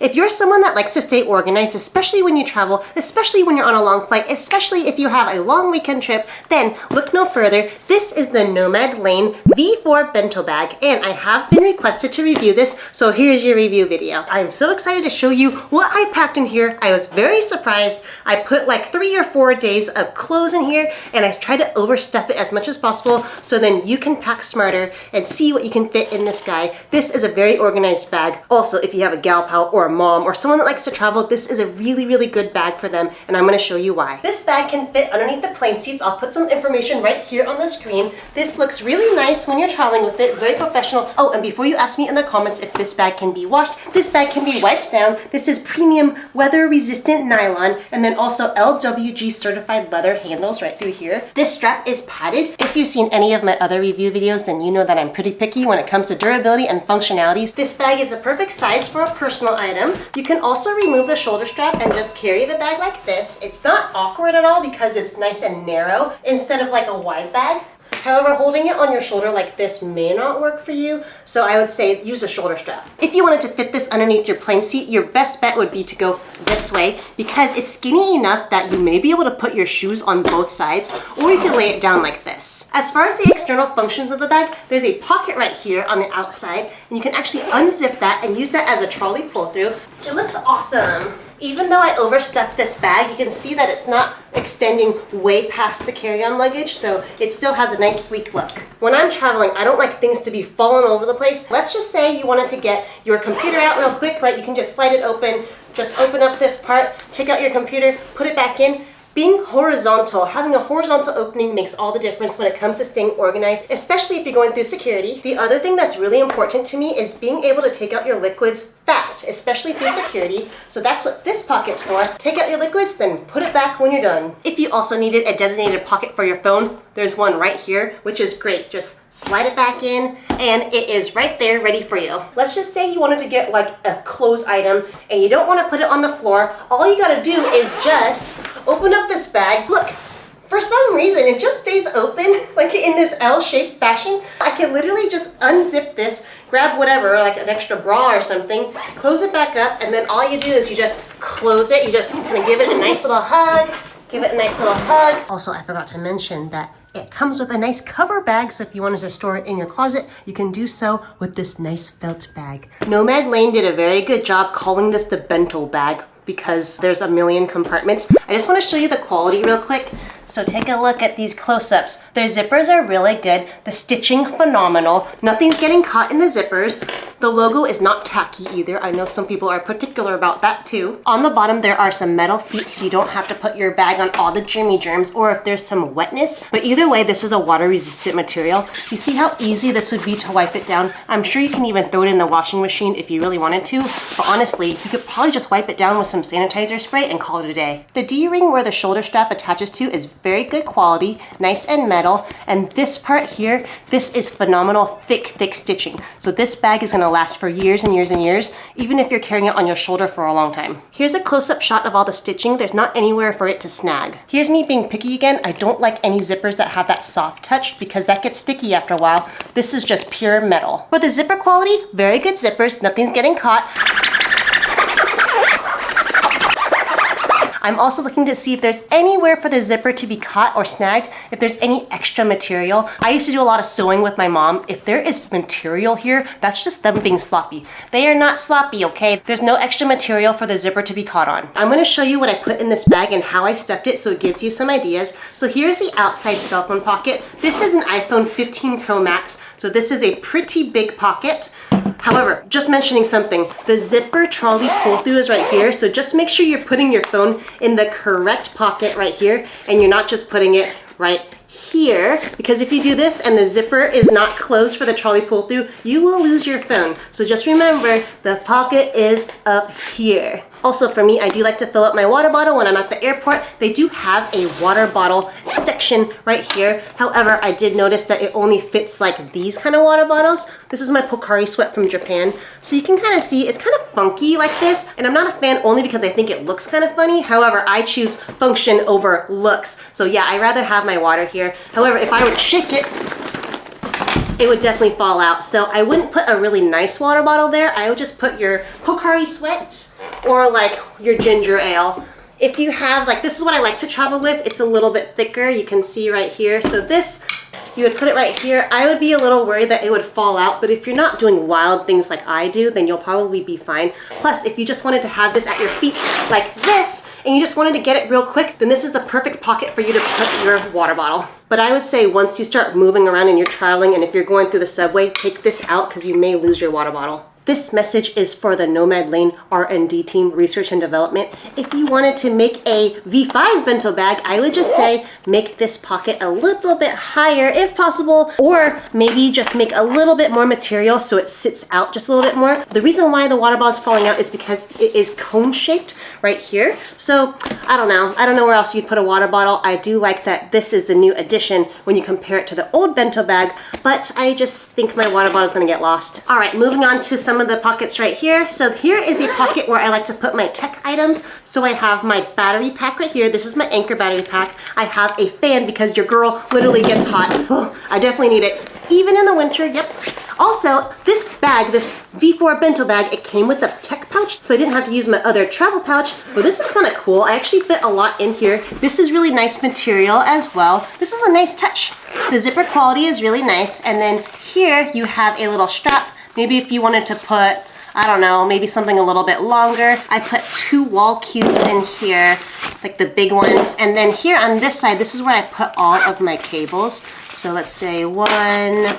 If you're someone that likes to stay organized, especially when you travel, especially when you're on a long flight, especially if you have a long weekend trip, then look no further. This is the Nomad Lane V4 Bento bag, and I have been requested to review this, so here's your review video. I'm so excited to show you what I packed in here. I was very surprised. I put like 3 or 4 days of clothes in here, and I tried to overstuff it as much as possible so then you can pack smarter and see what you can fit in this guy. This is a very organized bag. Also, if you have a gal pal or a mom or someone that likes to travel, this is a really good bag for them, and I'm going to show you why. This bag can fit underneath the plane seats. I'll put some information right here on the screen. This looks really nice when you're traveling with it, very professional. Oh, and before you ask me in the comments if this bag can be washed, this bag can be wiped down. This is premium weather resistant nylon, and then also LWG certified leather handles right through here. This strap is padded. If you've seen any of my other review videos, then you know that I'm pretty picky when it comes to durability and functionalities. This bag is a perfect size for a personal item. You can also remove the shoulder strap and just carry the bag like this. It's not awkward at all because it's nice and narrow instead of like a wide bag. However, holding it on your shoulder like this may not work for you, so I would say use a shoulder strap. If you wanted to fit this underneath your plane seat, your best bet would be to go this way because it's skinny enough that you may be able to put your shoes on both sides, or you can lay it down like this. As far as the external functions of the bag, there's a pocket right here on the outside, and you can actually unzip that and use that as a trolley pull-through. It looks awesome. Even though I overstuffed this bag, you can see that it's not extending way past the carry-on luggage, so it still has a nice sleek look. When I'm traveling, I don't like things to be falling over the place. Let's just say you wanted to get your computer out real quick, right? You can just slide it open, just open up this part, take out your computer, put it back in. Being horizontal, having a horizontal opening makes all the difference when it comes to staying organized, especially if you're going through security. The other thing that's really important to me is being able to take out your liquids fast, especially through security. So that's what this pocket's for. Take out your liquids, then put it back when you're done. If you also needed a designated pocket for your phone, there's one right here, which is great. Just slide it back in, and it is right there ready for you. Let's just say you wanted to get like a clothes item, and you don't want to put it on the floor. All you gotta do is just open up this bag. Look, for some reason, it just stays open, like in this L-shaped fashion. I can literally just unzip this, grab whatever, like an extra bra or something, close it back up, and then all you do is you just close it. You just kind of give it a nice little hug. Give it a nice little hug. Also, I forgot to mention that it comes with a nice cover bag, so if you wanted to store it in your closet, you can do so with this nice felt bag. Nomad Lane did a very good job calling this the Bento bag because there's a million compartments. I just want to show you the quality real quick. So take a look at these close-ups. Their zippers are really good. The stitching, phenomenal. Nothing's getting caught in the zippers. The logo is not tacky either. I know some people are particular about that too. On the bottom, there are some metal feet so you don't have to put your bag on all the germs or if there's some wetness. But either way, this is a water-resistant material. You see how easy this would be to wipe it down? I'm sure you can even throw it in the washing machine if you really wanted to. But honestly, you could probably just wipe it down with some sanitizer spray and call it a day. The D-ring where the shoulder strap attaches to is very good quality, nice and metal, and this part here, this is phenomenal thick stitching. So this bag is going to last for years and years and years, even if you're carrying it on your shoulder for a long time. Here's a close-up shot of all the stitching. There's not anywhere for it to snag. Here's me being picky again. I don't like any zippers that have that soft touch because that gets sticky after a while. This is just pure metal. For the zipper quality, very good zippers, nothing's getting caught. I'm also looking to see if there's anywhere for the zipper to be caught or snagged, if there's any extra material. I used to do a lot of sewing with my mom. If there is material here, that's just them being sloppy. They are not sloppy, okay? There's no extra material for the zipper to be caught on. I'm gonna show you what I put in this bag and how I stuffed it so it gives you some ideas. So here's the outside cell phone pocket. This is an iPhone 15 Pro Max, so this is a pretty big pocket. However, just mentioning something, the zipper trolley pull-through is right here, so just make sure you're putting your phone in the correct pocket right here, and you're not just putting it right here, because if you do this and the zipper is not closed for the trolley pull-through, you will lose your phone. So just remember, the pocket is up here. Also for me, I do like to fill up my water bottle when I'm at the airport. They do have a water bottle section right here. However, I did notice that it only fits like these kind of water bottles. This is my Pocari Sweat from Japan. So you can kind of see it's kind of funky like this. And I'm not a fan only because I think it looks kind of funny. However, I choose function over looks. So yeah, I'd rather have my water here. However, if I would shake it, it would definitely fall out. So I wouldn't put a really nice water bottle there. I would just put your Pocari Sweat or like your ginger ale. If you have, like, this is what I like to travel with. It's a little bit thicker, you can see right here. So this, you would put it right here. I would be a little worried that it would fall out, but if you're not doing wild things like I do, then you'll probably be fine. Plus, if you just wanted to have this at your feet like this, and you just wanted to get it real quick, then this is the perfect pocket for you to put your water bottle. But I would say once you start moving around and you're traveling, and if you're going through the subway, take this out because you may lose your water bottle. This message is for the Nomad Lane R&D team, research and development. If you wanted to make a V5 bento bag, I would just say make this pocket a little bit higher if possible, or maybe just make a little bit more material so it sits out just a little bit more. The reason why the water bottle is falling out is because it is cone shaped right here. So I don't know where else you'd put a water bottle. I do like that this is the new addition when you compare it to the old bento bag, but I just think my water bottle is gonna get lost. All right, moving on to some of the pockets right here. So here is a pocket where I like to put my tech items. So I have my battery pack right here. This is my Anchor battery pack. I have a fan because your girl literally gets hot. Oh, I definitely need it. Even in the winter, yep. Also, this bag, this V4 bento bag, it came with a tech pouch, so I didn't have to use my other travel pouch, but this is kind of cool. I actually fit a lot in here. This is really nice material as well. This is a nice touch. The zipper quality is really nice, and then here you have a little strap. Maybe if you wanted to put, I don't know, maybe something a little bit longer. I put 2 wall cubes in here, like the big ones. And then here on this side, this is where I put all of my cables. So let's say 1,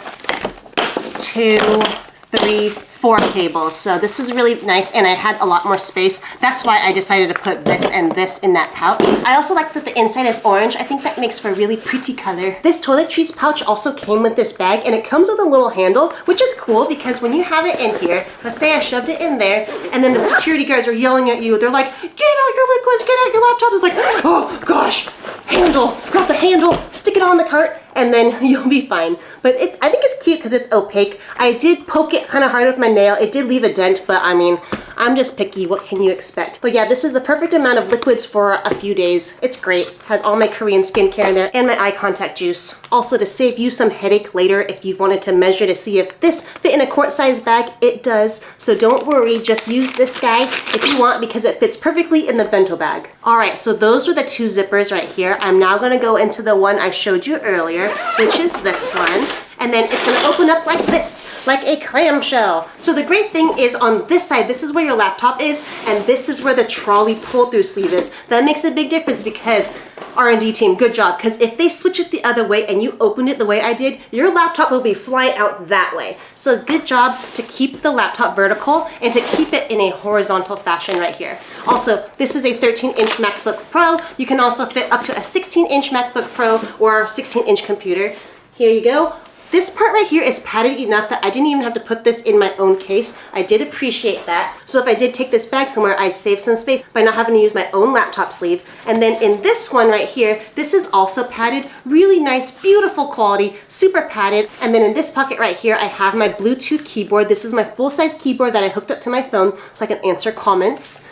2, 3, 4 cables. So this is really nice, and I had a lot more space. That's why I decided to put this and this in that pouch. I also like that the inside is orange. I think that makes for a really pretty color. This toiletries pouch also came with this bag, and it comes with a little handle, which is cool because when you have it in here, let's say I shoved it in there, and then the security guards are yelling at you. They're like, get out your liquids, get out your laptop. It's like, oh gosh, handle, grab the handle, stick it on the cart, and then you'll be fine. But I think it's cute because it's opaque. I did poke it kind of hard with my nail. It did leave a dent, but I mean, I'm just picky. What can you expect? But yeah, this is the perfect amount of liquids for a few days. It's great. Has all my Korean skincare in there and my eye contact juice. Also, to save you some headache later, if you wanted to measure to see if this fit in a quart-sized bag, it does. So don't worry, just use this guy if you want because it fits perfectly in the bento bag. All right, so those are the 2 zippers right here. I'm now gonna go into the one I showed you earlier, which is this one. And then it's gonna open up like this, like a clamshell. So the great thing is on this side, this is where your laptop is, and this is where the trolley pull-through sleeve is. That makes a big difference because R&D team, good job. Because if they switch it the other way and you open it the way I did, your laptop will be flying out that way. So good job to keep the laptop vertical and to keep it in a horizontal fashion right here. Also, this is a 13-inch MacBook Pro. You can also fit up to a 16-inch MacBook Pro or 16-inch computer. Here you go. This part right here is padded enough that I didn't even have to put this in my own case. I did appreciate that. So if I did take this bag somewhere, I'd save some space by not having to use my own laptop sleeve. And then in this one right here, this is also padded, really nice, beautiful quality, super padded. And then in this pocket right here, I have my Bluetooth keyboard. This is my full-size keyboard that I hooked up to my phone so I can answer comments.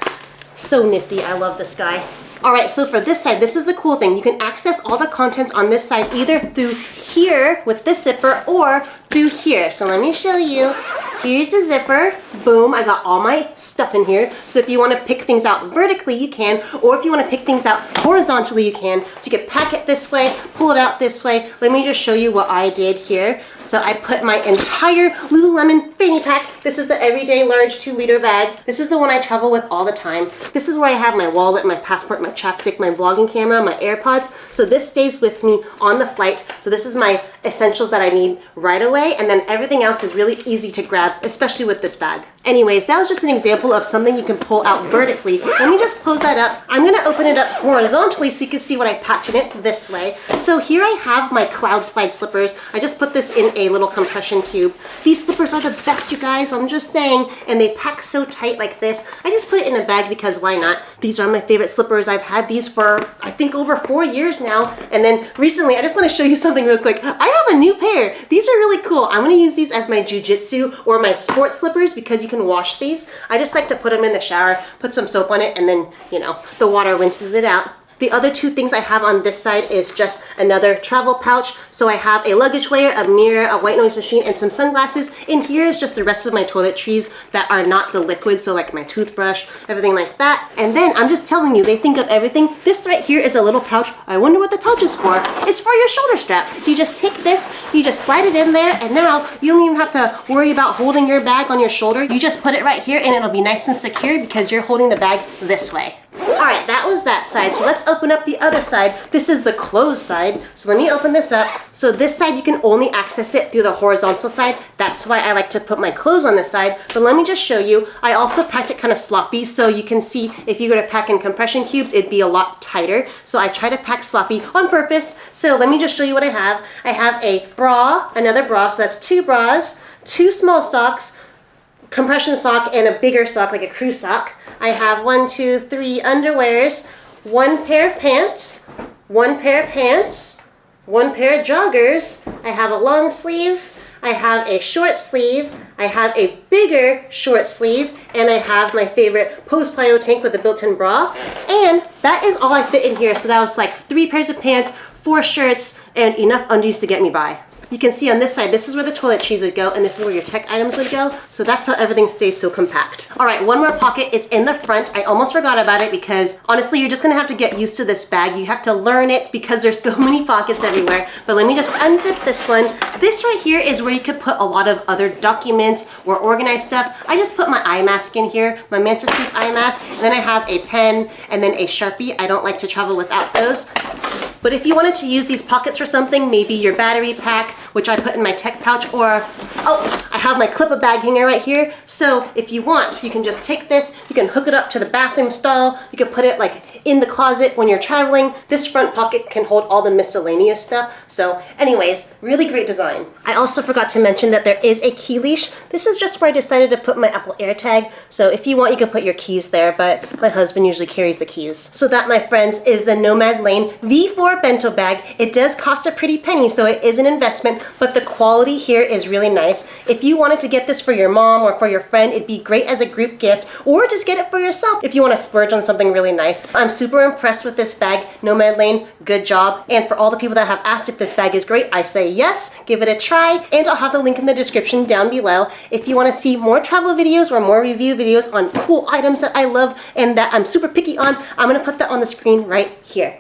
So nifty, I love this guy. All right, so for this side, this is the cool thing. You can access all the contents on this side either through here with this zipper or through here. So let me show you. Here's the zipper. Boom, I got all my stuff in here. So if you want to pick things out vertically, you can, or if you want to pick things out horizontally, you can. So you can pack it this way, pull it out this way. Let me just show you what I did here. So I put my entire Lululemon fanny pack. This is the everyday large 2-liter bag. This is the one I travel with all the time. This is where I have my wallet, my passport, my chapstick, my vlogging camera, my AirPods. So this stays with me on the flight. So this is my essentials that I need right away, and then everything else is really easy to grab, especially with this bag. Anyways, that was just an example of something you can pull out vertically. Let me just close that up. I'm gonna open it up horizontally so you can see what I packed in it this way. So here I have my cloud slide slippers. I just put this in a little compression cube. These slippers are the best, you guys, I'm just saying, and they pack so tight like this. I just put it in a bag because why not? These are my favorite slippers. I've had these for, I think, over 4 years now. And then recently, I just wanna show you something real quick. I have a new pair. These are really cool. I'm gonna use these as my jujitsu or my sports slippers because you can wash these. I just like to put them in the shower, put some soap on it, and then, you know, the water rinses it out. The other two things I have on this side is just another travel pouch. So I have a luggage weigher, a mirror, a white noise machine, and some sunglasses. In here is just the rest of my toiletries that are not the liquid, so like my toothbrush, everything like that. And then I'm just telling you, they think of everything. This right here is a little pouch. I wonder what the pouch is for. It's for your shoulder strap. So you just take this, you just slide it in there, and now you don't even have to worry about holding your bag on your shoulder. You just put it right here and it'll be nice and secure because you're holding the bag this way. All right, that was that side. So let's open up the other side. This is the closed side. So let me open this up. So this side, you can only access it through the horizontal side. That's why I like to put my clothes on this side. But let me just show you. I also packed it kind of sloppy. So you can see if you go to pack in compression cubes, it'd be a lot tighter. So I try to pack sloppy on purpose. So let me just show you what I have. I have a bra, another bra. So that's 2 bras, 2 small socks, compression sock, and a bigger sock, like a crew sock. I have 1, 2, 3 underwears, 1 pair of pants, 1 pair of pants, 1 pair of joggers. I have a long sleeve, I have a short sleeve, I have a bigger short sleeve, and I have my favorite Pose Plyo tank with a built-in bra. And that is all I fit in here. So that was like 3 pairs of pants, 4 shirts, and enough undies to get me by. You can see on this side, this is where the toiletries would go, and this is where your tech items would go. So that's how everything stays so compact. All right, one more pocket. It's in the front. I almost forgot about it because honestly, you're just gonna have to get used to this bag. You have to learn it because there's so many pockets everywhere. But let me just unzip this one. This right here is where you could put a lot of other documents or organized stuff. I just put my eye mask in here, my Mantis Sleep eye mask, and then I have a pen and then a Sharpie. I don't like to travel without those. But if you wanted to use these pockets for something, maybe your battery pack, which I put in my tech pouch, or, oh, I have my clip-a bag hanger right here. So if you want, you can just take this, you can hook it up to the bathroom stall, you can put it like in the closet when you're traveling. This front pocket can hold all the miscellaneous stuff. So anyways, really great design. I also forgot to mention that there is a key leash. This is just where I decided to put my Apple AirTag. So if you want, you can put your keys there, but my husband usually carries the keys. So that, my friends, is the Nomad Lane V4 bento bag. It does cost a pretty penny, so it is an investment, but the quality here is really nice. If you wanted to get this for your mom or for your friend, it'd be great as a group gift, or just get it for yourself if you want to splurge on something really nice. I'm super impressed with this bag. Nomad Lane, good job. And for all the people that have asked if this bag is great, I say yes, give it a try, and I'll have the link in the description down below. If you want to see more travel videos or more review videos on cool items that I love and that I'm super picky on, I'm going to put that on the screen right here.